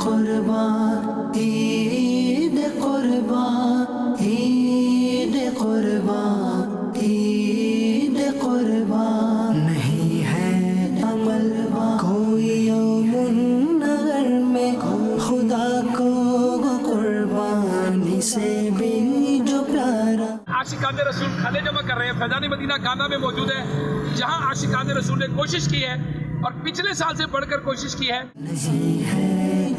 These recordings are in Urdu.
قربان عید قربان عید قربان عید قربان نہیں ہے عمل کوئی یوم نگر میں خدا کو قربانی سے بھی جو پیارا. عاشقان رسول کھانے جمع کر رہے ہیں. فیضان مدینہ کانا میں موجود ہے جہاں عاشقان رسول نے کوشش کی ہے اور پچھلے سال سے بڑھ کر کوشش کی ہے. نہیں ہے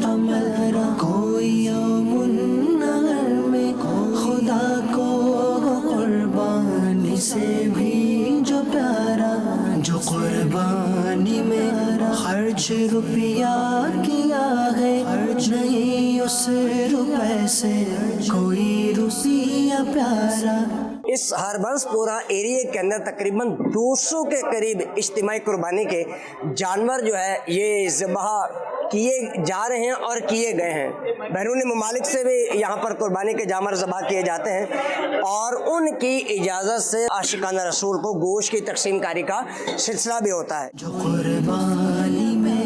ہمارا کوئی یوم النہر میں خدا کو قربانی سے بھی جو پیارا. جو قربانی میں خرچ روپیہ کیا ہے نہیں اس روپے سے کوئی روپیہ پیارا. اس ہربنس پورا ایریے کے اندر تقریباً 200 کے قریب اجتماعی قربانی کے جانور جو ہے یہ ذبح کیے جا رہے ہیں اور کیے گئے ہیں. بیرون ممالک سے بھی یہاں پر قربانی کے جانور ذبح کیے جاتے ہیں اور ان کی اجازت سے عاشقان رسول کو گوشت کی تقسیم کاری کا سلسلہ بھی ہوتا ہے. جو قربانی میں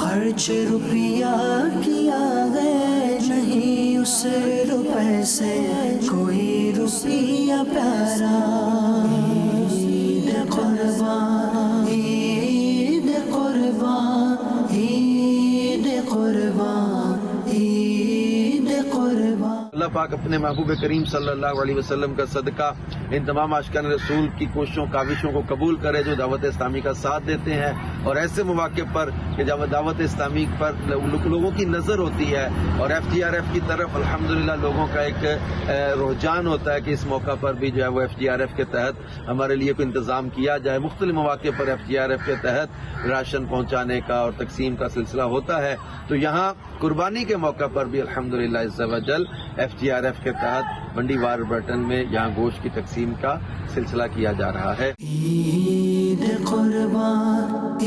خرچ روپیہ کیا ہے نہیں اس روپے سے کوئی روپیہ پیارا. عید قربان عید قربان عید قربان عید قربان. اللہ پاک اپنے محبوب کریم صلی اللہ علیہ وسلم کا صدقہ ان تمام عاشقان رسول کی کوششوں کاوشوں کو قبول کرے جو دعوت اسلامی کا ساتھ دیتے ہیں اور ایسے مواقع پر کہ جب دعوت اسلامی پر لوگوں کی نظر ہوتی ہے اور FGRF کی طرف الحمدللہ لوگوں کا ایک رجحان ہوتا ہے کہ اس موقع پر بھی جو ہے وہ FGRF کے تحت ہمارے لیے کوئی انتظام کیا جائے. مختلف مواقع پر FGRF کے تحت راشن پہنچانے کا اور تقسیم کا سلسلہ ہوتا ہے. تو یہاں قربانی کے موقع پر بھی الحمدللہ عز و جل FGRF کے تحت منڈی واربرٹن میں یہاں گوشت کی تقسیم کا سلسلہ کیا جا رہا ہے. عید قربان